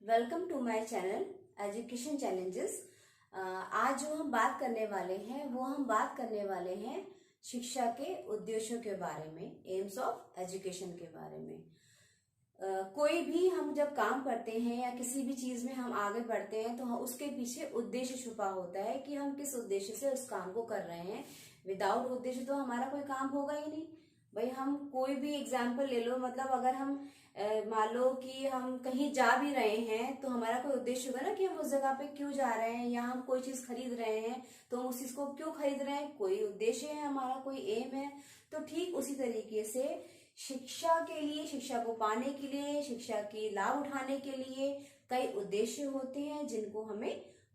Welcome to my channel education challenges. आज जो हम बात करने वाले हैं वो हम बात करने वाले हैं शिक्षा के उद्देश्यों के बारे में, एम्स ऑफ एजुकेशन के बारे में। कोई भी हम जब काम करते हैं या किसी भी चीज में हम आगे बढ़ते हैं तो उसके पीछे उद्देश्य छुपा होता है कि हम किस उद्देश्य से उस काम को कर रहे हैं। विदाउट उद्देश्य तो हमारा कोई काम होगा ही नहीं। भाई हम कोई भी एग्जाम्पल ले लो, मतलब अगर हम मान लो कि हम कहीं जा भी रहे हैं तो हमारा कोई उद्देश्य होगा ना कि हम उस जगह पे क्यों जा रहे हैं, या हम कोई चीज खरीद रहे हैं तो हम उस चीज को क्यों खरीद रहे हैं, कोई उद्देश्य है हमारा, कोई एम है। तो ठीक उसी तरीके से शिक्षा के लिए, शिक्षा को पाने के लिए, शिक्षा की लाभ उठाने के लिए कई उद्देश्य होते हैं जिनको हमें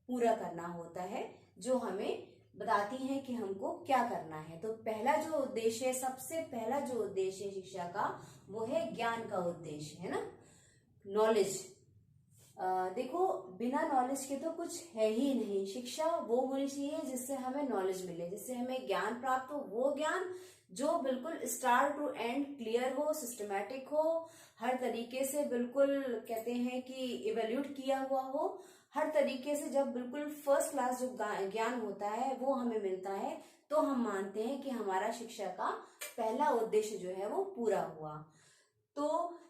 पूरा करना होता है, जो हमें बताती हैं कि हमको क्या करना है। तो पहला जो उद्देश्य है, सबसे पहला जो उद्देश्य है शिक्षा का, वो है ज्ञान का उद्देश्य, है ना, नॉलेज। देखो, बिना नॉलेज के तो कुछ है ही नहीं। शिक्षा वो होनी चाहिए जिससे हमें नॉलेज मिले, जिससे हमें ज्ञान प्राप्त हो, वो ज्ञान जो बिल्कुल स्टार्ट टू एंड क्लियर हो, सिस्टमैटिक हो, हर तरीके से बिल्कुल कहते हैं कि इवेल्यूट किया हुआ हो, हर तरीके से जब बिल्कुल फर्स्ट क्लास जो ज्ञान होता है वो हमें मिलता है तो हम मानते हैं कि हमारा शिक्षा का पहला उद्देश्य जो है वो पूरा हुआ। तो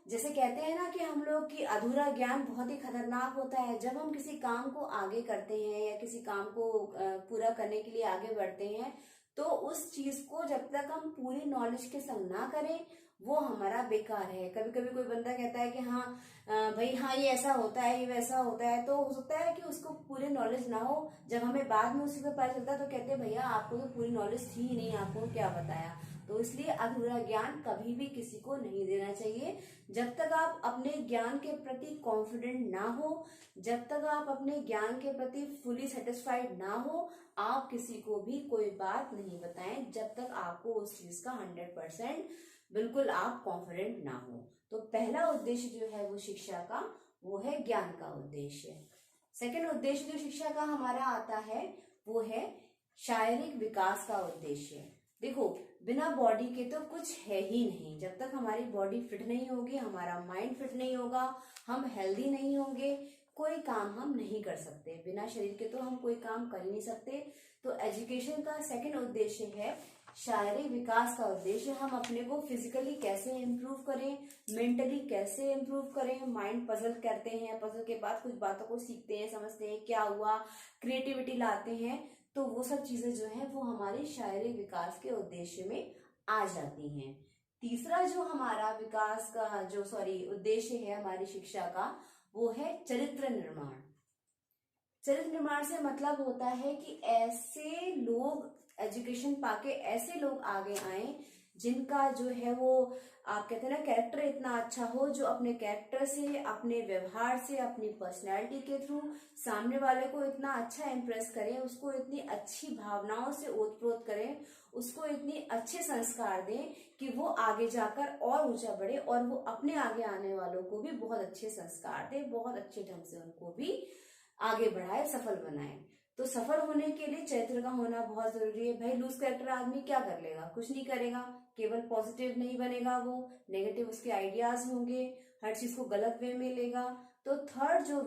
जैसे कहते हैं ना कि हम लोग की अधूरा ज्ञान बहुत ही खतरनाक होता है। जब हम किसी काम को आगे करते हैं या किसी काम को पूरा करने के लिए आगे बढ़ते हैं तो उस चीज को जब तक हम पूरी नॉलेज के संग ना करें वो हमारा बेकार है। कभी कभी कोई बंदा कहता है कि हाँ भाई हाँ ये ऐसा होता है, ये वैसा होता है, तो हो सकता है कि उसको पूरी नॉलेज ना हो। जब हमें बाद में उसी को पता चलता है तो कहते हैं भैया आपको तो पूरी नॉलेज थी ही नहीं, आपको क्या बताया। तो इसलिए अधूरा ज्ञान कभी भी किसी को नहीं देना चाहिए। जब तक आप अपने ज्ञान के प्रति कॉन्फिडेंट ना हो, जब तक आप अपने ज्ञान के प्रति फुली सेटिस्फाइड ना हो, आप किसी को भी कोई बात नहीं बताएं जब तक आपको उस चीज का 100% बिल्कुल आप कॉन्फिडेंट ना हो। तो पहला उद्देश्य जो है वो शिक्षा का, वो है ज्ञान का उद्देश्य। सेकंड उद्देश्य जो शिक्षा का हमारा आता है वो है शारीरिक विकास का उद्देश्य। देखो, बिना बॉडी के तो कुछ है ही नहीं। जब तक हमारी बॉडी फिट नहीं होगी, हमारा माइंड फिट नहीं होगा, हम हेल्दी नहीं होंगे, कोई काम हम नहीं कर सकते। बिना शरीर के तो हम कोई काम कर ही नहीं सकते। तो एजुकेशन का सेकंड उद्देश्य है शारीरिक विकास का उद्देश्य। हम अपने को फिजिकली कैसे इम्प्रूव करें, मेंटली कैसे इम्प्रूव करें। माइंड पजल करते हैं, पजल के बाद कुछ बातों को सीखते हैं, समझते हैं क्या हुआ, क्रिएटिविटी लाते हैं। तो वो सब चीजें जो है वो हमारे शारीरिक विकास के उद्देश्य में आ जाती हैं। तीसरा जो हमारा विकास का जो उद्देश्य है हमारी शिक्षा का, वो है चरित्र निर्माण। चरित्र निर्माण से मतलब होता है कि ऐसे लोग एजुकेशन पाके ऐसे लोग आगे आए जिनका जो है वो आप कहते हैं ना कैरेक्टर इतना अच्छा हो, जो अपने कैरेक्टर से, अपने व्यवहार से, अपनी पर्सनैलिटी के थ्रू सामने वाले को इतना अच्छा इम्प्रेस करें, उसको इतनी अच्छी भावनाओं से ओतप्रोत करें, उसको इतनी अच्छे संस्कार दें कि वो आगे जाकर और ऊंचा बढ़े और वो अपने आगे आने वालों को भी बहुत अच्छे संस्कार दे, बहुत अच्छे ढंग से उनको भी आगे बढ़ाए, सफल बनाए। तो सफल होने के लिए चरित्र का होना बहुत जरूरी है। भाई लूज कैरेक्टर आदमी क्या कर लेगा, कुछ नहीं करेगा, केवल पॉजिटिव नहीं बनेगा, वो नेगेटिव उसके आइडियाज होंगे, हर चीज को गलत वे में लेगा। तो थर्ड जो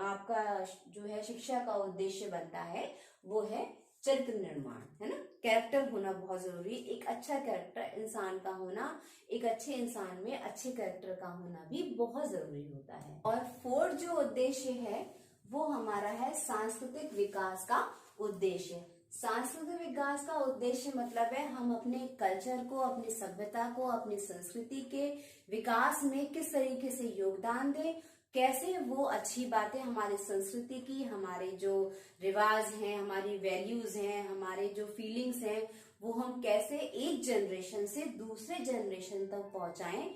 आपका जो है शिक्षा का उद्देश्य बनता है वो है चरित्र निर्माण, है ना। कैरेक्टर होना बहुत जरूरी है। एक अच्छा कैरेक्टर इंसान का होना, एक अच्छे इंसान में अच्छे कैरेक्टर का होना भी बहुत जरूरी होता है। और फोर्थ जो उद्देश्य है वो हमारा है सांस्कृतिक विकास का उद्देश्य। सांस्कृतिक विकास का उद्देश्य मतलब है हम अपने कल्चर को, अपनी सभ्यता को, अपनी संस्कृति के विकास में किस तरीके से योगदान दें, कैसे वो अच्छी बातें हमारी संस्कृति की, हमारे जो रिवाज हैं, हमारी वैल्यूज हैं, हमारे जो फीलिंग्स हैं, वो हम कैसे एक जनरेशन से दूसरे जनरेशन तक पहुंचाएं।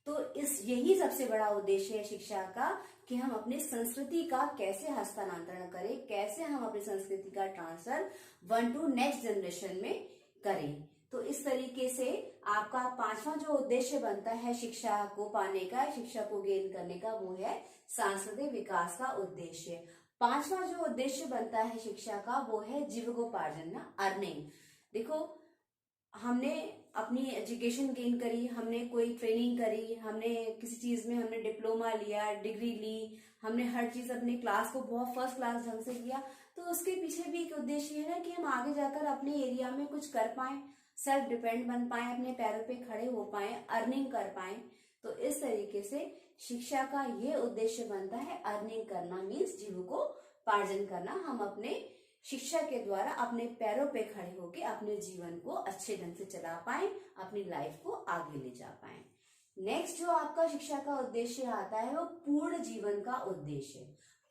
तो यही सबसे बड़ा उद्देश्य है शिक्षा का कि हम अपनी संस्कृति का कैसे हस्तांतरण करें, कैसे हम अपनी संस्कृति का ट्रांसफर 1 to नेक्स्ट जनरेशन में करें। तो इस तरीके से आपका पांचवा जो उद्देश्य बनता है शिक्षा को पाने का, शिक्षा को गेन करने का, वो है सांस्कृतिक विकास का उद्देश्य। पांचवा जो उद्देश्य बनता है शिक्षा का वो है जीविकोपार्जन, ना, अर्निंग। देखो, हमने अपनी एजुकेशन गेन करी, हमने कोई ट्रेनिंग करी, हमने किसी चीज में हमने डिप्लोमा लिया, डिग्री ली, हमने हर चीज अपने क्लास को बहुत फर्स्ट क्लास ढंग से किया, तो उसके पीछे भी एक उद्देश्य है ना कि हम आगे जाकर अपने एरिया में कुछ कर पाए, सेल्फ डिपेंड बन पाए, अपने पैरों पे खड़े हो पाए, अर्निंग कर पाए। तो इस तरीके से शिक्षा का ये उद्देश्य बनता है, अर्निंग करना मीन्स जीविकोपार्जन करना। हम अपने शिक्षा के द्वारा अपने पैरों पे खड़े होके अपने जीवन को अच्छे ढंग से चला पाए, अपनी लाइफ को आगे ले जा पाए। नेक्स्ट जो आपका शिक्षा का उद्देश्य आता है वो पूर्ण जीवन का उद्देश्य।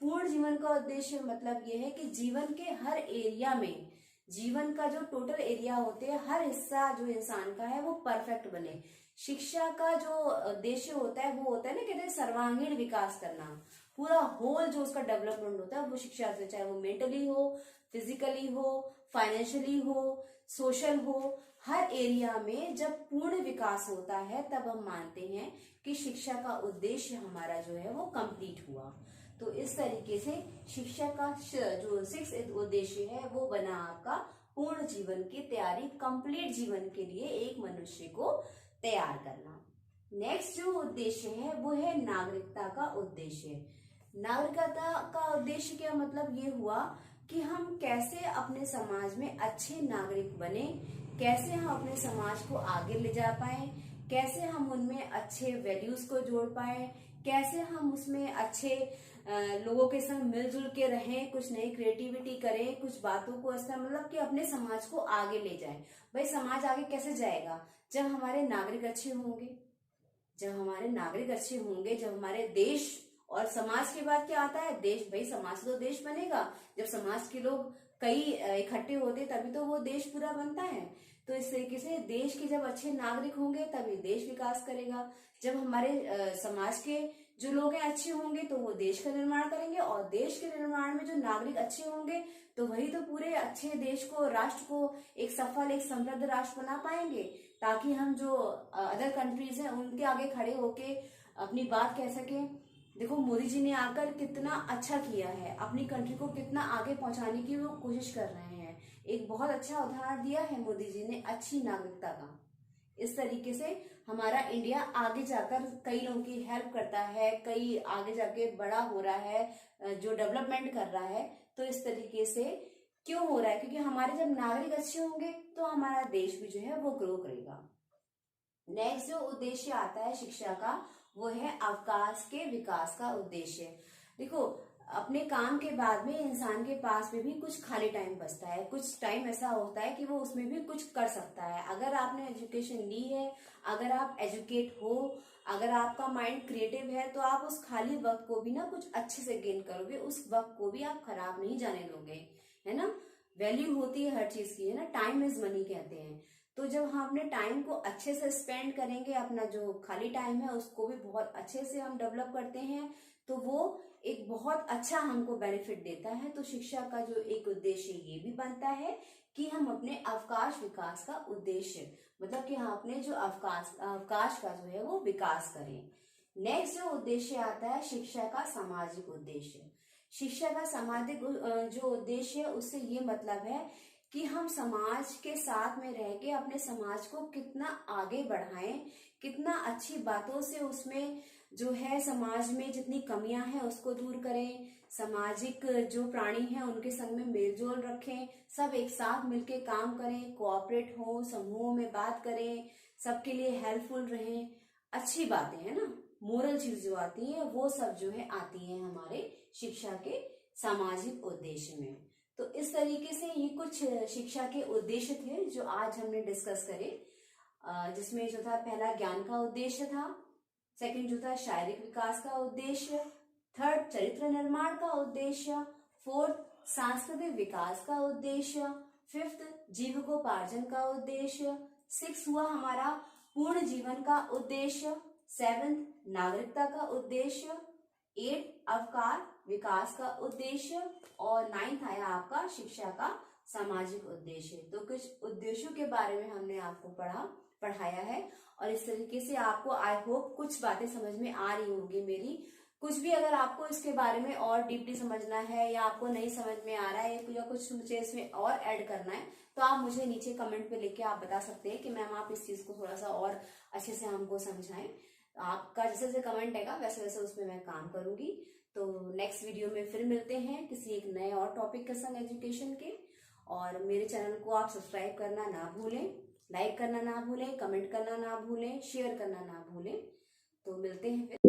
पूर्ण जीवन का उद्देश्य मतलब ये है कि जीवन के हर एरिया में, जीवन का जो टोटल एरिया होते हैं, हर हिस्सा जो इंसान का है वो परफेक्ट बने। शिक्षा का जो उद्देश्य होता है वो होता है ना, कहते हैं सर्वांगीण विकास करना, पूरा होल जो उसका डेवलपमेंट होता है वो शिक्षा से, चाहे वो मेंटली हो, फिजिकली हो, फाइनेंशियली हो, सोशल हो, हर एरिया में जब पूर्ण विकास होता है तब हम मानते हैं कि शिक्षा का उद्देश्य हमारा जो है वो कंप्लीट हुआ। तो इस तरीके से शिक्षा का जो 6th उद्देश्य है वो बना आपका पूर्ण जीवन की तैयारी, कंप्लीट जीवन के लिए एक मनुष्य को तैयार करना। नेक्स्ट जो उद्देश्य है वो है नागरिकता का उद्देश्य। नागरिकता का उद्देश्य क्या मतलब ये हुआ कि हम कैसे अपने समाज में अच्छे नागरिक बने, कैसे हम अपने समाज को आगे ले जा पाए, कैसे हम उनमें अच्छे वैल्यूज को जोड़ पाए, कैसे हम उसमें अच्छे लोगों के संग मिलजुल के रहें, कुछ नई क्रिएटिविटी करें, कुछ बातों को ऐसा मतलब कि अपने समाज को आगे ले जाएं। भाई समाज आगे कैसे जाएगा? जब हमारे नागरिक अच्छे होंगे, जब हमारे नागरिक अच्छे होंगे, जब हमारे देश, और समाज के बाद क्या आता है? देश। भाई समाज से तो देश बनेगा, जब समाज के लोग कई इकट्ठे होते तभी तो वो देश पूरा बनता है। तो इस तरीके से देश के जब अच्छे नागरिक होंगे तभी देश विकास करेगा। जब हमारे समाज के जो लोग हैं अच्छे होंगे तो वो देश का निर्माण करेंगे, और देश के निर्माण में जो नागरिक अच्छे होंगे तो वही तो पूरे अच्छे देश को, राष्ट्र को एक सफल, एक समृद्ध राष्ट्र बना पाएंगे, ताकि हम जो अदर कंट्रीज हैं उनके आगे खड़े होके अपनी बात कह सके। देखो मोदी जी ने आकर कितना अच्छा किया है, अपनी कंट्री को कितना आगे पहुंचाने की वो कोशिश कर रहे हैं। एक बहुत अच्छा उदाहरण दिया है मोदी जी ने अच्छी नागरिकता का। इस तरीके से हमारा इंडिया आगे जाकर कई लोगों की हेल्प करता है, कई आगे जाके बड़ा हो रहा है, जो डेवलपमेंट कर रहा है। तो इस तरीके से क्यों हो रहा है? क्योंकि हमारे जब नागरिक अच्छे होंगे तो हमारा देश भी जो है वो ग्रो करेगा। नेक्स्ट जो उद्देश्य आता है शिक्षा का वो है अवकाश के विकास का उद्देश्य। देखो अपने काम के बाद में इंसान के पास में भी कुछ खाली टाइम बचता है, कुछ टाइम ऐसा होता है कि वो उसमें भी कुछ कर सकता है। अगर आपने एजुकेशन ली है, अगर आप एजुकेट हो, अगर आपका माइंड क्रिएटिव है, तो आप उस खाली वक्त को भी ना कुछ अच्छे से गेन करोगे, उस वक्त को भी आप खराब नहीं जाने दोगे, है ना। वैल्यू होती है हर चीज की, है ना, टाइम इज मनी कहते हैं। तो जब हम अपने टाइम को अच्छे से स्पेंड करेंगे, अपना जो खाली टाइम है उसको भी बहुत अच्छे से हम डेवलप करते हैं, तो वो एक बहुत अच्छा हमको बेनिफिट देता है। तो शिक्षा का जो एक उद्देश्य ये भी बनता है कि हम अपने अवकाश विकास का उद्देश्य, मतलब कि हम अपने जो अवकाश का जो है वो विकास करें। नेक्स्ट जो उद्देश्य आता है शिक्षा का सामाजिक उद्देश्य। शिक्षा का सामाजिक जो उद्देश्य है उससे ये मतलब है कि हम समाज के साथ में रह के अपने समाज को कितना आगे बढ़ाएं, कितना अच्छी बातों से उसमें जो है समाज में जितनी कमियां हैं उसको दूर करें, सामाजिक जो प्राणी हैं उनके संग में मेलजोल रखें, सब एक साथ मिलके काम करें, कोऑपरेट हो, समूहों में बात करें, सबके लिए हेल्पफुल रहें, अच्छी बातें है ना, मोरल चीज जो आती है वो सब जो है आती है हमारे शिक्षा के सामाजिक उद्देश्य में। तो इस तरीके से ये कुछ शिक्षा के उद्देश्य थे जो आज हमने डिस्कस करे, जिसमें जो था पहला ज्ञान का उद्देश्य था, सेकंड जो था शारीरिक विकास का उद्देश्य, थर्ड चरित्र निर्माण का उद्देश्य, फोर्थ सांस्कृतिक विकास का उद्देश्य, फिफ्थ जीविकोपार्जन का उद्देश्य, सिक्स हुआ हमारा पूर्ण जीवन का उद्देश्य, सेवेंथ नागरिकता का उद्देश्य, एट अवकाश विकास का उद्देश्य, और नाइन्थ आया आपका शिक्षा का सामाजिक उद्देश्य। तो कुछ उद्देश्यों के बारे में हमने आपको पढ़ाया है, और इस तरीके से आपको आई होप कुछ बातें समझ में आ रही होंगी मेरी। कुछ भी अगर आपको इसके बारे में और डीपली समझना है या आपको नहीं समझ में आ रहा है या कुछ मुझे इसमें और ऐड करना है तो आप मुझे नीचे कमेंट पे लिख के आप बता सकते हैं कि मैम आप इस चीज को थोड़ा सा और अच्छे से हमको समझाएं। आपका जैसे जैसे कमेंट आएगा वैसे वैसे उसमें मैं काम करूंगी। तो नेक्स्ट वीडियो में फिर मिलते हैं किसी एक नए और टॉपिक के संग एजुकेशन के। और मेरे चैनल को आप सब्सक्राइब करना ना भूलें, लाइक करना ना भूलें, कमेंट करना ना भूलें, शेयर करना ना भूलें। तो मिलते हैं फिर।